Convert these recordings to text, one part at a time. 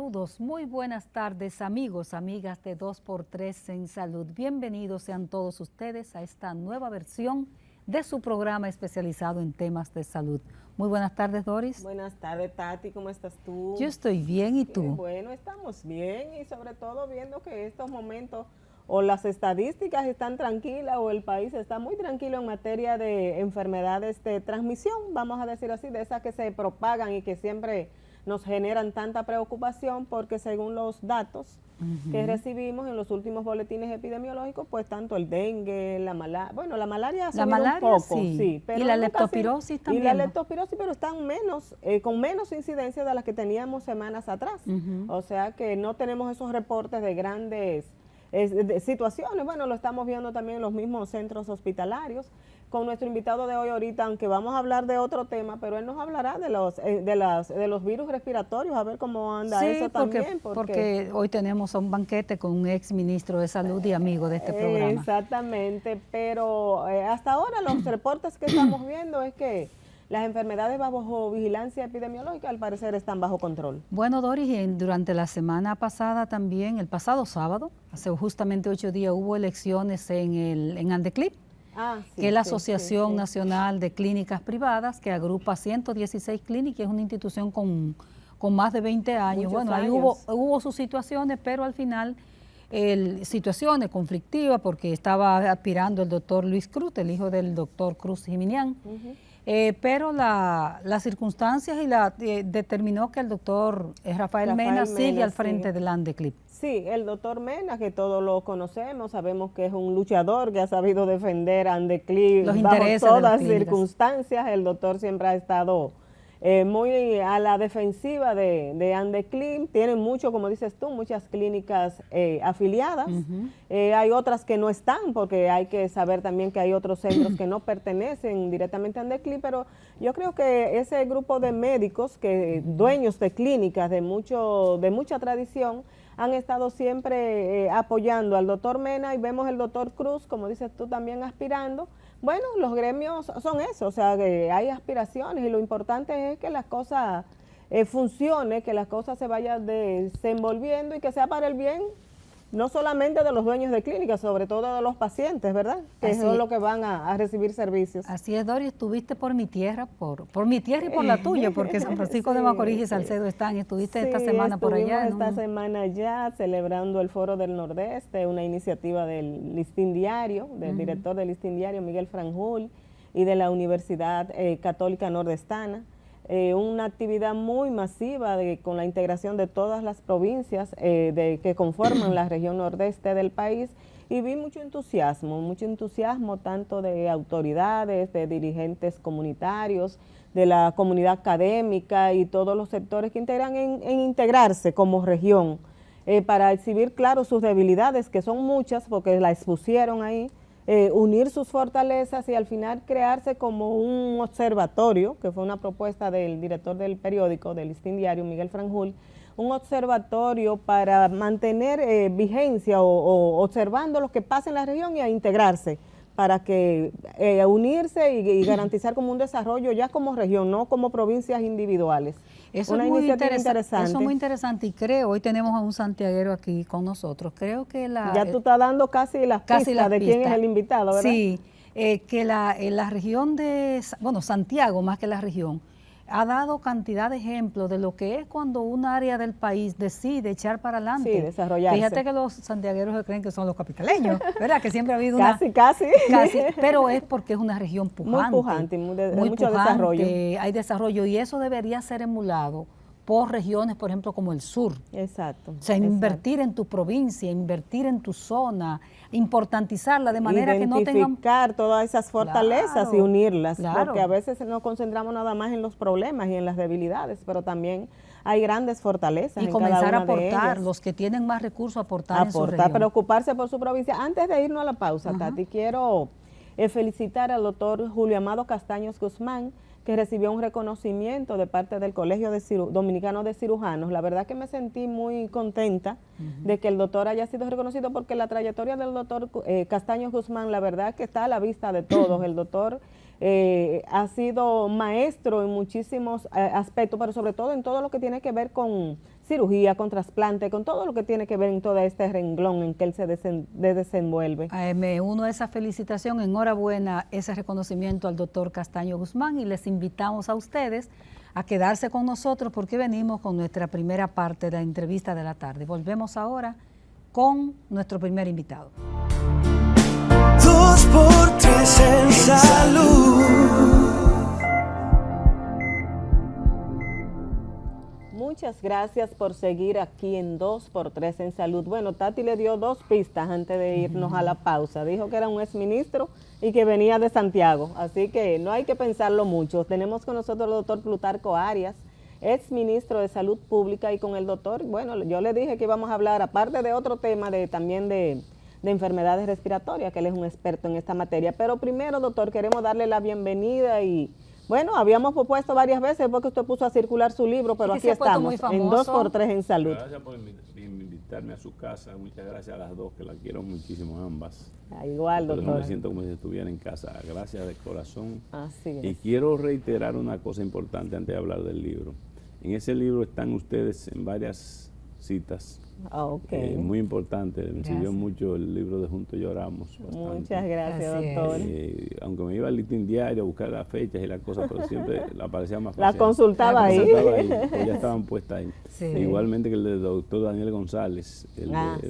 Saludos, muy buenas tardes amigos, amigas de 2x3 en Salud. Bienvenidos sean todos ustedes a esta nueva versión de su programa especializado en temas de salud. Muy buenas tardes, Doris. Buenas tardes, Tati, ¿cómo estás tú? Yo estoy bien, ¿y tú? Bueno, estamos bien y sobre todo viendo que estos momentos o las estadísticas están tranquilas o el país está muy tranquilo en materia de enfermedades de transmisión, vamos a decir así, de esas que se propagan y que siempre nos generan tanta preocupación porque según los datos que recibimos en los últimos boletines epidemiológicos, pues tanto el dengue, la malaria, bueno, la malaria ha subido un poco, sí, pero y la leptospirosis también. Y la leptospirosis, pero están menos, con menos incidencia de las que teníamos semanas atrás. O sea que no tenemos esos reportes de grandes de situaciones. Bueno, lo estamos viendo también en los mismos centros hospitalarios. Con nuestro invitado de hoy ahorita, aunque vamos a hablar de otro tema, pero él nos hablará de los virus respiratorios, a ver cómo anda eso también. Porque hoy tenemos un banquete con un ex ministro de Salud y amigo de este programa. Exactamente, pero hasta ahora los reportes que estamos viendo es que las enfermedades bajo vigilancia epidemiológica al parecer están bajo control. Bueno, Doris, durante la semana pasada también, el pasado sábado, hace justamente 8 días, hubo elecciones en Andeclip, que es la Asociación Nacional de Clínicas Privadas, que agrupa 116 clínicas, es una institución con más de 20 años. Bueno, ahí hubo sus situaciones, pero al final situaciones conflictivas, porque estaba aspirando el doctor Luis Cruz, el hijo del doctor Cruz Jiminián. Pero las circunstancias determinó que el doctor Rafael Mena sigue al frente del Andeclip. Sí, el doctor Mena, que todos lo conocemos, sabemos que es un luchador que ha sabido defender a Andeclip bajo todas las circunstancias. El doctor siempre ha estado muy a la defensiva de Andeclip. Tienen mucho, como dices tú, muchas clínicas afiliadas. Hay otras que no están, porque hay que saber también que hay otros centros que no pertenecen directamente a Andeclip, pero yo creo que ese grupo de médicos, dueños de clínicas de mucha tradición, han estado siempre apoyando al doctor Mena, y vemos el doctor Cruz, como dices tú, también aspirando. Bueno, los gremios son eso, o sea, que hay aspiraciones y lo importante es que las cosas funcionen, que las cosas se vayan desenvolviendo y que sea para el bien, no solamente de los dueños de clínicas, sobre todo de los pacientes, ¿verdad? Que son los que van a recibir servicios. Así es, Doris, estuviste por mi tierra, por mi tierra y por la tuya, porque San Francisco de Macorís y Salcedo están. Estuviste esta semana por allá. Esta semana allá celebrando el Foro del Nordeste, una iniciativa del Listín Diario, del director del Listín Diario, Miguel Franjul, y de la Universidad Católica Nordestana. Una actividad muy masiva con la integración de todas las provincias que conforman la región nordeste del país, y vi mucho entusiasmo tanto de autoridades, de dirigentes comunitarios, de la comunidad académica y todos los sectores que integran en integrarse como región para exhibir, claro, sus debilidades, que son muchas porque la expusieron ahí, unir sus fortalezas y al final crearse como un observatorio, que fue una propuesta del director del periódico, del Listín Diario, Miguel Franjul, un observatorio para mantener vigencia o observando lo que pasa en la región y a integrarse, para que unirse y garantizar como un desarrollo ya como región, no como provincias individuales. Eso es muy interesante. Eso es muy interesante y creo, hoy tenemos a un santiaguero aquí con nosotros, creo que ya tú estás dando casi las pistas de quién es el invitado, ¿verdad? Sí, que la región Santiago más que la región, ha dado cantidad de ejemplos de lo que es cuando un área del país decide echar para adelante. Sí, desarrollarse. Fíjate que los santiagueros se creen que son los capitaleños, ¿verdad? Que siempre ha habido casi. Pero es porque es una región pujante. Muy pujante, muy mucho desarrollo. Hay desarrollo y eso debería ser emulado por regiones, por ejemplo, como el sur. Exacto. O sea, invertir en tu provincia, invertir en tu zona, importantizarla de manera que no tengan... Identificar todas esas fortalezas y unirlas, porque a veces nos concentramos nada más en los problemas y en las debilidades, pero también hay grandes fortalezas y en comenzar cada una a aportar, de los que tienen más recursos, aportar en su región. Preocuparse por su provincia. Antes de irnos a la pausa, Tati, quiero felicitar al doctor Julio Amado Castaños Guzmán, que recibió un reconocimiento de parte del Colegio Dominicano de Cirujanos. La verdad que me sentí muy contenta de que el doctor haya sido reconocido, porque la trayectoria del doctor Castaños Guzmán, la verdad que está a la vista de todos. El doctor ha sido maestro en muchísimos aspectos, pero sobre todo en todo lo que tiene que ver con cirugía, con trasplante, con todo lo que tiene que ver en todo este renglón en que él se desenvuelve. Me uno a esa felicitación, enhorabuena, ese reconocimiento al doctor Castaño Guzmán, y les invitamos a ustedes a quedarse con nosotros porque venimos con nuestra primera parte de la entrevista de la tarde. Volvemos ahora con nuestro primer invitado. 2x3 en salud. Muchas gracias por seguir aquí en 2x3 en salud. Bueno, Tati le dio 2 pistas antes de irnos a la pausa. Dijo que era un exministro y que venía de Santiago, así que no hay que pensarlo mucho. Tenemos con nosotros al doctor Plutarco Arias, exministro de Salud Pública, y con el doctor, bueno, yo le dije que íbamos a hablar, aparte de otro tema también de enfermedades respiratorias, que él es un experto en esta materia. Pero primero, doctor, queremos darle la bienvenida y... Bueno, habíamos propuesto varias veces porque usted puso a circular su libro, pero aquí estamos, en 2x3 en salud. Gracias por invitarme a su casa. Muchas gracias a las dos, que la quiero muchísimo ambas. Igual, doctor. No me siento como si estuviera en casa. Gracias de corazón. Así es. Y quiero reiterar una cosa importante antes de hablar del libro. En ese libro están ustedes en varias citas. Muy importante, me sirvió mucho el libro de Juntos Lloramos. Bastante. Muchas gracias, doctor. Aunque me iba al listín diario a buscar las fechas y las cosas, pero siempre la aparecía más fácil. La consultaba ahí. Pues ya estaban puestas ahí. Sí. Igualmente que el del doctor Daniel González, de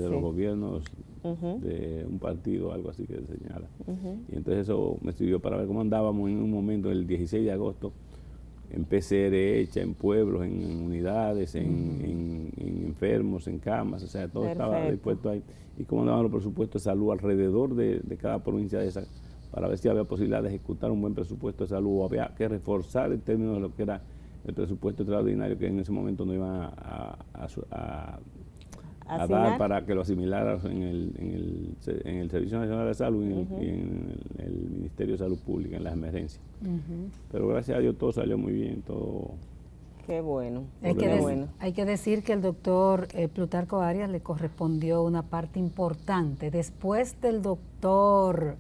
los gobiernos de un partido, algo así que señala. Y entonces eso me sirvió para ver cómo andábamos en un momento, el 16 de agosto, en PCR hecha, en pueblos, en unidades, en enfermos, en camas, o sea, todo estaba dispuesto ahí. Y cómo daban los presupuestos de salud alrededor de cada provincia de esa, para ver si había posibilidad de ejecutar un buen presupuesto de salud, o había que reforzar en términos de lo que era el presupuesto extraordinario que en ese momento no iban a dar para que lo asimilaran en el Servicio Nacional de Salud y en el Ministerio de Salud Pública, en las emergencias. Pero gracias a Dios todo salió muy bien, todo. Qué bueno. Hay que decir que el doctor Plutarco Arias le correspondió una parte importante. Después del doctor...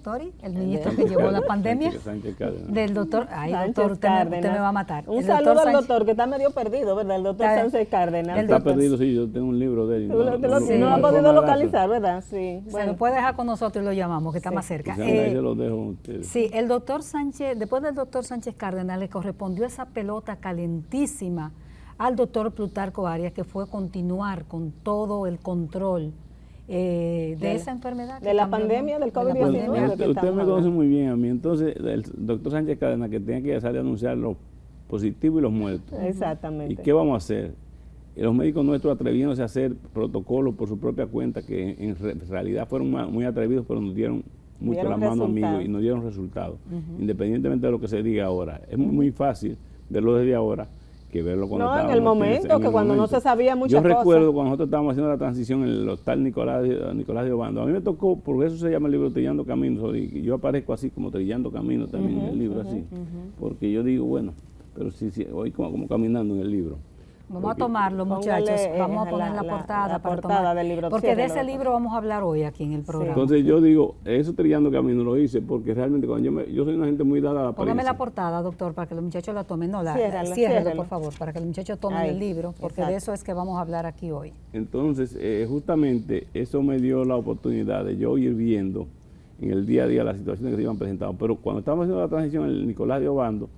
Tori, el ministro que llevó la pandemia, del doctor, doctor, usted me va a matar. Un saludo al doctor, que está medio perdido, ¿verdad? El doctor Sánchez Cárdenas. Está perdido, sí, yo tengo un libro de él. No lo ha podido localizar, ¿verdad? Sí. Se lo puede dejar con nosotros y lo llamamos, que está más cerca. Ahí se lo dejo a ustedes. Sí, el doctor Sánchez, después del doctor Sánchez Cárdenas, le correspondió esa pelota calentísima al doctor Plutarco Arias, que fue continuar con todo el control de esa enfermedad. De la pandemia del COVID-19. Usted me conoce muy bien a mí. Entonces, el doctor Sánchez Cárdenas, que tenía que salir a anunciar los positivos y los muertos. Exactamente. ¿Y qué vamos a hacer? Los médicos nuestros atreviéndose a hacer protocolos por su propia cuenta, que en realidad fueron muy atrevidos, pero nos dieron mucho la mano amigos y nos dieron resultados, independientemente de lo que se diga ahora. Es muy fácil verlo desde ahora que verlo cuando en el momento, que cuando no se sabía muchas cosas. Yo recuerdo cuando nosotros estábamos haciendo la transición en el hospital Nicolás de Obando, a mí me tocó, por eso se llama el libro Trillando Caminos, y yo aparezco así como Trillando Caminos también en el libro, así, porque yo digo, bueno, pero sí, hoy como caminando en el libro. Vamos a tomarlo, muchachos, vamos a poner la portada del libro, porque de ese libro vamos a hablar hoy aquí en el programa. Entonces yo digo, eso Trillando Camino lo hice porque realmente cuando yo soy una gente muy dada a la prensa. Póngame la portada, doctor, para que los muchachos la tomen. No, ciérralo, por favor, para que los muchachos tomen el libro, porque de eso es que vamos a hablar aquí hoy. Entonces, justamente eso me dio la oportunidad de yo ir viendo en el día a día las situaciones que se iban presentando. Pero cuando estábamos haciendo la transición en el Nicolás de Obando,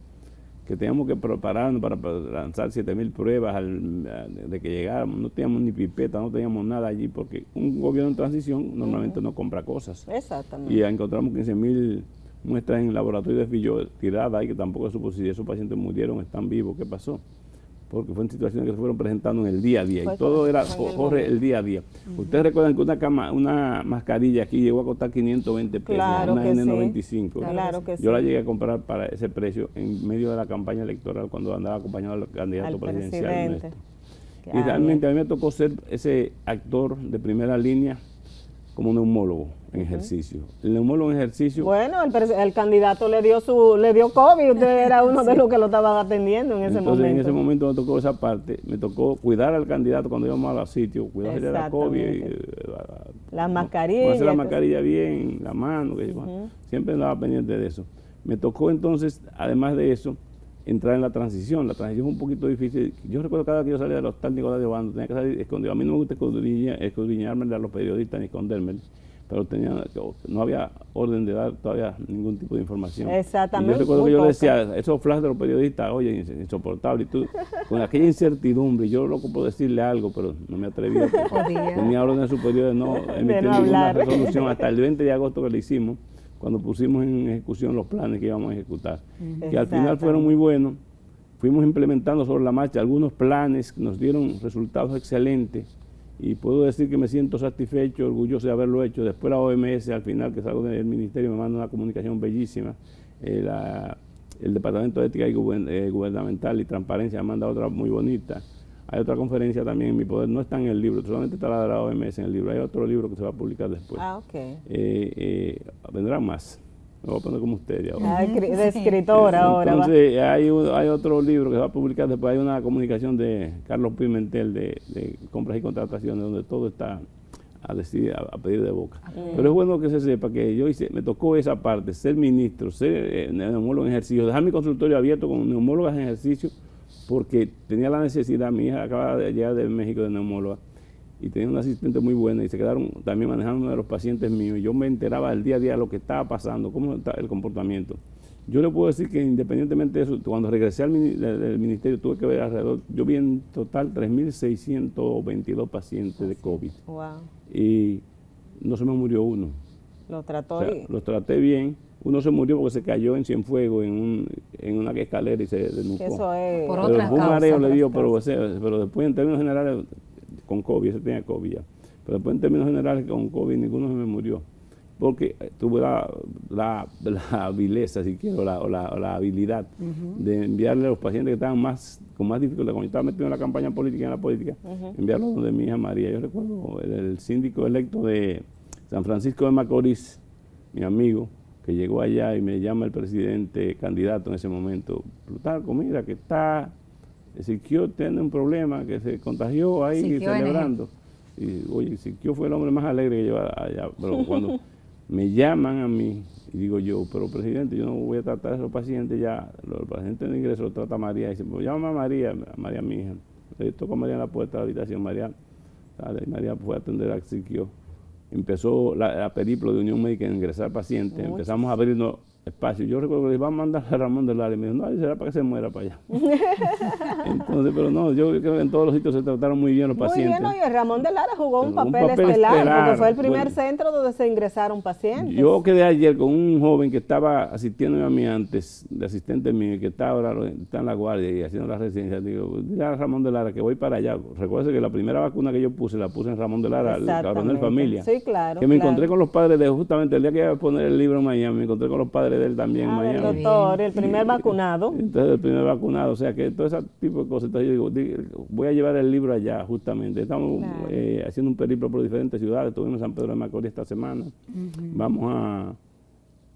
que teníamos que prepararnos para lanzar 7.000 pruebas de que llegáramos, no teníamos ni pipeta, no teníamos nada allí, porque un gobierno en transición normalmente no compra cosas. Exactamente. Y encontramos 15.000 muestras en el laboratorio de Filló tiradas, y que tampoco supo si esos pacientes murieron, están vivos, qué pasó. Porque fueron situaciones que se fueron presentando en el día a día, y todo era corre el día a día. Ustedes recuerdan que una mascarilla aquí llegó a costar 520 pesos, una N95. Claro que sí. Yo la llegué a comprar para ese precio en medio de la campaña electoral, cuando andaba acompañado al candidato presidencial nuestro. Y realmente a mí me tocó ser ese actor de primera línea como neumólogo en ejercicio. El neumólogo en ejercicio... Bueno, el candidato le dio COVID, usted era uno de los que lo estaban atendiendo en ese momento. Entonces en ese momento me tocó esa parte, me tocó cuidar al candidato cuando íbamos a los sitios, cuidar de la COVID, las mascarillas. Hacer la mascarilla bien, la mano, siempre andaba pendiente de eso. Me tocó entonces, además de eso, entrar en la transición. La transición es un poquito difícil. Yo recuerdo cada vez que yo salía del Hospital Nicolás de Obando, tenía que salir escondido. A mí no me gusta escudriñarme a los periodistas ni esconderme, pero no había orden de dar todavía ningún tipo de información. Exactamente. Y yo recuerdo que yo le decía, esos flash de los periodistas, oye, insoportable, y tú, con aquella incertidumbre, yo loco por decirle algo, pero no me atrevía. Tenía órdenes superiores de no emitir ninguna resolución hasta el 20 de agosto que le hicimos, cuando pusimos en ejecución los planes que íbamos a ejecutar, que al final fueron muy buenos. Fuimos implementando sobre la marcha algunos planes que nos dieron resultados excelentes, y puedo decir que me siento satisfecho, orgulloso de haberlo hecho. Después la OMS, al final que salgo del ministerio, me manda una comunicación bellísima. El Departamento de Ética Gubernamental y Transparencia me manda otra muy bonita. Hay otra conferencia también en mi poder, no está en el libro, solamente está la de la OMS en el libro. Hay otro libro que se va a publicar después. Vendrán más. Me voy a poner como usted ahora. De escritora ahora. Entonces, hay otro libro que se va a publicar después. Hay una comunicación de Carlos Pimentel de compras y contrataciones, donde todo está a pedir de boca. Pero es bueno que se sepa que me tocó esa parte, ser ministro, ser neumólogo en ejercicio, dejar mi consultorio abierto con neumólogas en ejercicio, porque tenía la necesidad. Mi hija acaba de llegar de México de neumóloga, y tenía una asistente muy buena, y se quedaron también manejando uno de los pacientes míos, y yo me enteraba del día a día de lo que estaba pasando, cómo está el comportamiento. Yo le puedo decir que independientemente de eso, cuando regresé del ministerio tuve que ver alrededor, yo vi en total 3.622 pacientes de COVID. Wow. Y no se me murió uno. Lo trató Los traté bien. Uno se murió porque se cayó en Cienfuegos en una escalera y se desnucó. Eso es por otras un mareo le dio, pero después en términos generales con COVID, ese tenía COVID ya. Pero después en términos generales con COVID ninguno se me murió, porque tuve la vileza, si quiero, o la habilidad de enviarle a los pacientes que estaban con más dificultad. Cuando yo estaba metido en la campaña política, enviarlos donde mi hija María. Yo recuerdo el síndico electo de San Francisco de Macorís, mi amigo, que llegó allá y me llama el presidente candidato en ese momento. Plutarco, mira que Siquio tiene un problema, que se contagió ahí Siquio celebrando. Y oye, Siquio fue el hombre más alegre que lleva allá. Pero cuando me llaman a mí, y digo yo, pero presidente, yo no voy a tratar a esos pacientes ya. Los pacientes de ingreso los trata María. Y dice, pues llama a María mi hija. Le tocó a María en la puerta de la habitación. María fue a atender a Siquio. Empezó la periplo de Unión Médica en ingresar pacientes. Empezamos a abrirnos espacio. Yo recuerdo que le iba a mandar a Ramón de Lara y me dijo, no, será para que se muera para allá. Entonces, pero no, yo creo que en todos los sitios se trataron muy bien los pacientes. Muy bien, y Ramón de Lara jugó un papel estelar, porque fue el primer centro donde se ingresaron pacientes. Yo quedé ayer con un joven que estaba asistiendo a mí antes, de asistente mío, que está ahora está en la guardia y haciendo la residencia. Digo, dile a Ramón de Lara que voy para allá. Recuerde que la primera vacuna que yo puse, la puse en Ramón de Lara, el Coronel Familia. Sí, claro. Que me encontré con los padres de, justamente el día que iba a poner el libro en Miami, me encontré con los padres de él también en Miami. El doctor, el primer vacunado. Entonces, el primer vacunado, o sea que todo ese tipo de cosas. Entonces yo digo, voy a llevar el libro allá, justamente. Estamos haciendo un periplo por diferentes ciudades. Estuvimos en San Pedro de Macorís esta semana. Vamos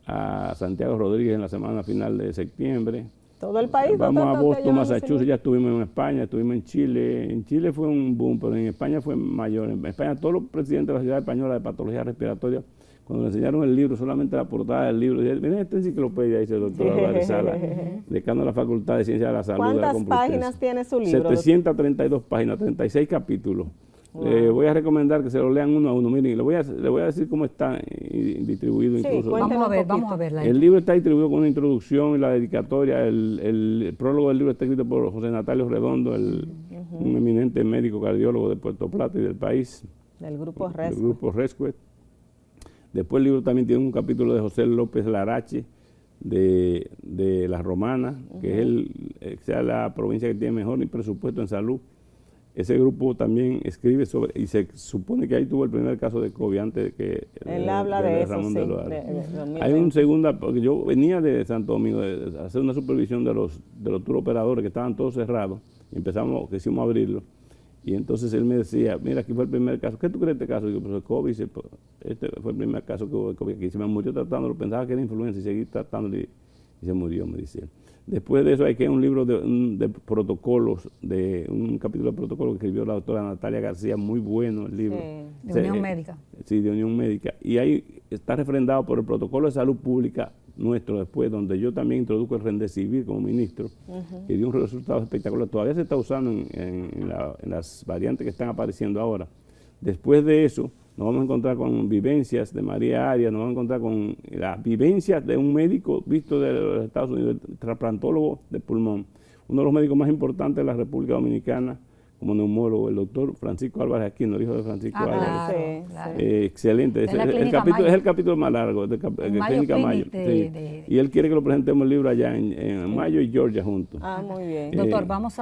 a Santiago Rodríguez en la semana final de septiembre. Todo el país. Vamos a Boston, Massachusetts, ya estuvimos en España, estuvimos en Chile. En Chile fue un boom, pero en España fue mayor. En España todos los presidentes de la ciudad española de patología respiratoria, cuando le enseñaron el libro, solamente la portada del libro, dijeron, miren esta enciclopedia, dice el doctor Álvarez Sala, decano de la Facultad de Ciencias de la Salud. ¿Cuántas páginas tiene su libro? 732 páginas, 36 capítulos. Wow. Voy a recomendar que se lo lean uno a uno. Miren, le voy a decir cómo está distribuido incluso. Vamos a verla. El libro está distribuido con una introducción y la dedicatoria. El prólogo del libro está escrito por José Natalio Redondo, un eminente médico cardiólogo de Puerto Plata y del país. Del grupo Rescuet. Después el libro también tiene un capítulo de José López Larache, de La Romana, que es sea la provincia que tiene mejor presupuesto en salud. Ese grupo también escribe sobre, y se supone que ahí tuvo el primer caso de COVID antes de que él habla de eso, Ramón sí, de Loara. Hay un segunda, porque yo venía de Santo Domingo de hacer una supervisión de los tour operadores que estaban todos cerrados, y quisimos abrirlo. Y entonces él me decía, mira, aquí fue el primer caso. ¿Qué tú crees de este caso? Digo, pues el COVID, este fue el primer caso que hubo de COVID aquí. Se me murió tratándolo, pensaba que era influenza y seguí tratándolo y se murió, me decía él. Después de eso hay que un libro de protocolos, un capítulo de protocolos que escribió la doctora Natalia García, muy bueno el libro. De Unión Médica. Sí, de Unión Médica. Y ahí está refrendado por el protocolo de salud pública nuestro después, donde yo también introduzco el Remdesivir como ministro, que dio un resultado espectacular. Todavía se está usando en las variantes que están apareciendo ahora. Después de eso, nos vamos a encontrar con vivencias de María Arias, nos vamos a encontrar con las vivencias de un médico visto de los Estados Unidos, trasplantólogo de pulmón, uno de los médicos más importantes de la República Dominicana, como neumólogo, el doctor Francisco Álvarez Aquino, el hijo de Francisco Álvarez. Claro. Excelente. Es el capítulo más largo de Clínica Mayo. Y él quiere que lo presentemos el libro allá en Mayo y Georgia juntos. Muy bien. Doctor, vamos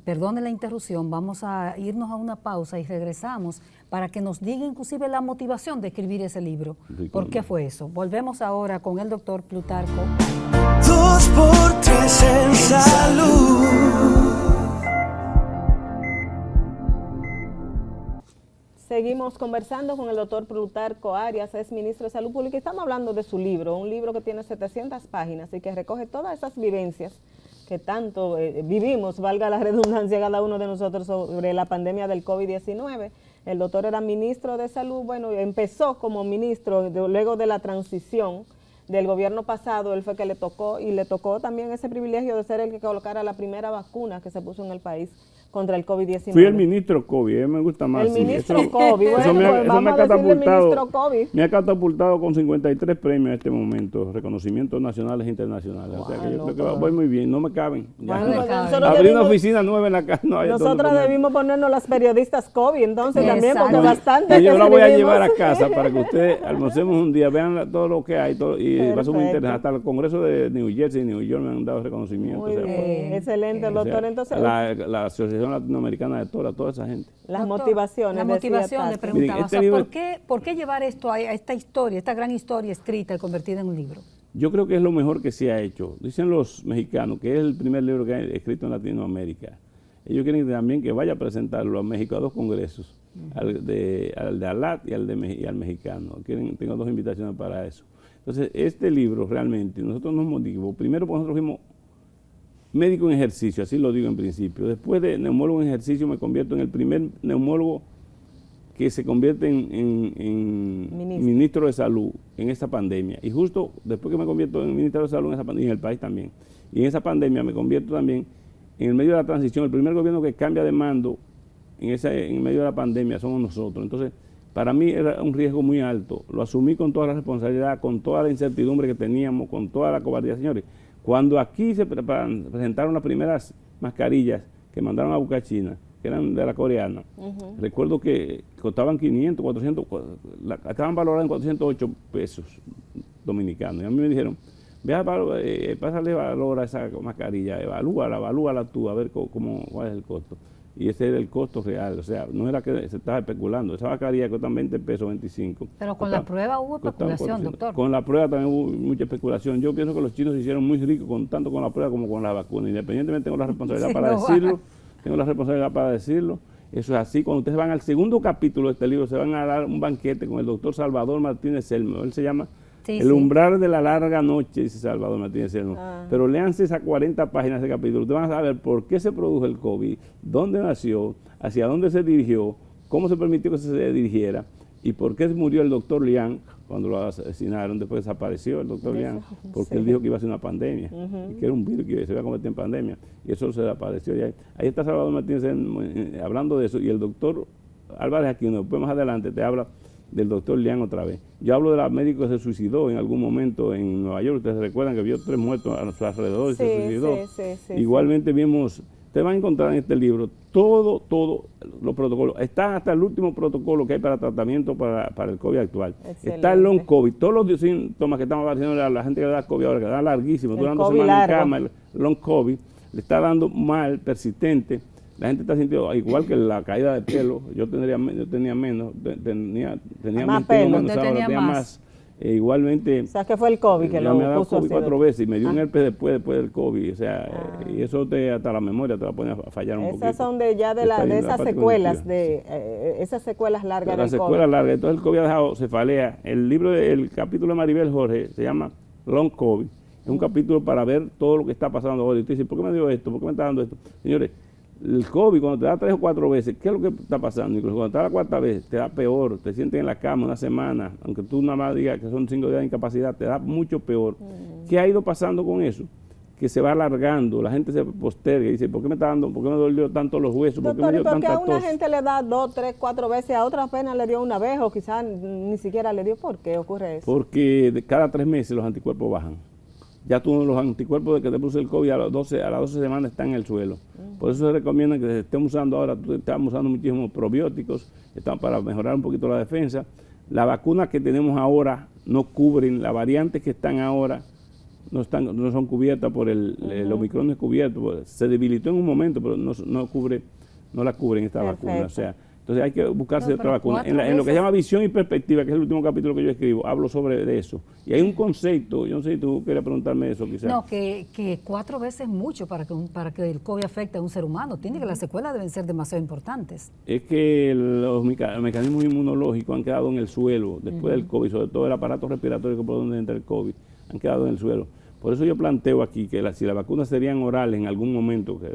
perdone la interrupción, vamos a irnos a una pausa y regresamos para que nos diga inclusive la motivación de escribir ese libro. ¿Por qué fue eso? Volvemos ahora con el doctor Plutarco. 2x3 en salud. Seguimos conversando con el doctor Plutarco Arias, es ministro de Salud Pública, y estamos hablando de su libro, un libro que tiene 700 páginas y que recoge todas esas vivencias que tanto vivimos, valga la redundancia, cada uno de nosotros sobre la pandemia del COVID-19. El doctor era ministro de Salud, bueno, empezó como ministro luego de la transición del gobierno pasado, él fue que le tocó también ese privilegio de ser el que colocara la primera vacuna que se puso en el país contra el COVID-19. Fui el ministro COVID, a mí me gusta más. El ministro COVID, vamos a decirle ministro COVID. Me ha catapultado con 53 premios en este momento, reconocimientos nacionales e internacionales. O sea que yo creo que voy muy bien, no me caben. Abrí una oficina nueva en la casa. Nosotros debimos ponernos las periodistas COVID, entonces también, porque bastante. Yo la voy a llevar a casa para que ustedes almorcemos un día, vean todo lo que hay, y va a ser muy interesante. Hasta el Congreso de New Jersey y New York me han dado reconocimiento. Muy bien, excelente, doctor. Entonces, la Asociación Latinoamericana de toda esa gente. Las motivaciones. La motivación, le preguntaba, miren, ¿por qué llevar esto a esta historia, esta gran historia escrita y convertida en un libro? Yo creo que es lo mejor que se ha hecho. Dicen los mexicanos que es el primer libro que he escrito en Latinoamérica. Ellos quieren también que vaya a presentarlo a México a 2 congresos, al de ALAT y al mexicano. Tengo 2 invitaciones para eso. Entonces, este libro realmente, nosotros nos motivó, primero porque nosotros fuimos médico en ejercicio, así lo digo en principio. Después de neumólogo en ejercicio me convierto en el primer neumólogo que se convierte en ministro de Salud en esa pandemia. Y justo después que me convierto en ministro de Salud en esa pandemia, y en el país también, y en esa pandemia me convierto también en el medio de la transición. El primer gobierno que cambia de mando en medio de la pandemia somos nosotros. Entonces, para mí era un riesgo muy alto. Lo asumí con toda la responsabilidad, con toda la incertidumbre que teníamos, con toda la cobardía. Señores, cuando aquí se presentaron las primeras mascarillas que mandaron a buscar China, que eran de la coreana, recuerdo que costaban 500, 400, estaban valoradas en 408 pesos dominicanos. Y a mí me dijeron, pásale valor a esa mascarilla, evalúala tú, a ver cuál es el costo. Y ese era el costo real, o sea, no era que se estaba especulando. Esa mascarilla costan 20 pesos, 25. Pero con la prueba hubo especulación, doctor. Con la prueba también hubo mucha especulación. Yo pienso que los chinos se hicieron muy ricos tanto con la prueba como con la vacuna. Independientemente tengo la responsabilidad para decirlo. Eso es así. Cuando ustedes van al segundo capítulo de este libro, se van a dar un banquete con el doctor Salvador Martínez Selmo. Él se llama El umbral de la larga noche, dice Salvador Martínez Selmo. Pero léanse esas 40 páginas de capítulo. Ustedes van a saber por qué se produjo el COVID, dónde nació, hacia dónde se dirigió, cómo se permitió que se dirigiera y por qué murió el doctor Liang cuando lo asesinaron. Después desapareció el doctor Liang porque él dijo que iba a ser una pandemia, y que era un virus que se iba a convertir en pandemia, y eso se desapareció. Y ahí está Salvador Martínez hablando de eso, y el doctor Álvarez Aquino, después más adelante te habla del doctor Liang otra vez. Yo hablo de la médico que se suicidó en algún momento en Nueva York. Ustedes recuerdan que vio 3 muertos a su alrededor y se suicidó. Igualmente vimos, ustedes van a encontrar en este libro todos los protocolos. Está hasta el último protocolo que hay para tratamiento para el COVID actual. Excelente. Está el long COVID. Todos los síntomas que estamos apareciendo a la gente que le da COVID ahora, que da larguísimo, durante 2 semanas en cama, el long COVID, le está dando mal, persistente. La gente está sintiendo igual que la caída de pelo. Yo tenía menos, tenía más pelo, menos, ahora tenía más. Igualmente. O sea, que fue el COVID que lo me ha dado puso COVID 4 veces y me dio un herpes después del COVID. O sea, y eso hasta la memoria te la pone a fallar un poquito. Esas son de esas secuelas, esas secuelas largas del COVID. Las secuelas largas. Entonces el COVID ha dejado cefalea. El capítulo de Maribel Jorge se llama Long COVID. Es un capítulo para ver todo lo que está pasando ahora. Y usted dice, ¿por qué me dio esto? ¿Por qué me está dando esto? Señores, el COVID, cuando te da 3 o 4 veces, ¿qué es lo que está pasando? Incluso cuando te da la 4ª vez, te da peor, te sientes en la cama una semana, aunque tú nada más digas que son 5 días de incapacidad, te da mucho peor. ¿Qué ha ido pasando con eso? Que se va alargando, la gente se posterga y dice, ¿por qué me dolió tanto los huesos? Doctor, ¿por qué me dio tanta tos? A una gente le da 2, 3, 4 veces, a otra apenas le dio una vez o quizás ni siquiera le dio? ¿Por qué ocurre eso? Porque cada 3 meses los anticuerpos bajan. Ya los anticuerpos de que te puso el COVID a las 12 semanas están en el suelo. Por eso se recomienda que estemos usando ahora, estamos usando muchísimos probióticos, para mejorar un poquito la defensa. Las vacunas que tenemos ahora no cubren, las variantes que están ahora no son cubiertas por el Omicron, no es cubierto, se debilitó en un momento, pero no la cubren esta vacuna. O sea, entonces hay que buscarse otra vacuna. En lo que se llama visión y perspectiva, que es el último capítulo que yo escribo, hablo sobre eso. Y hay un concepto, yo no sé si tú querías preguntarme eso quizás. No, que 4 veces es mucho para que el COVID afecte a un ser humano. Tiene que las secuelas deben ser demasiado importantes. Es que los mecanismos inmunológicos han quedado en el suelo después del COVID, sobre todo el aparato respiratorio por donde entra el COVID, han quedado en el suelo. Por eso yo planteo aquí que si las vacunas serían orales en algún momento, que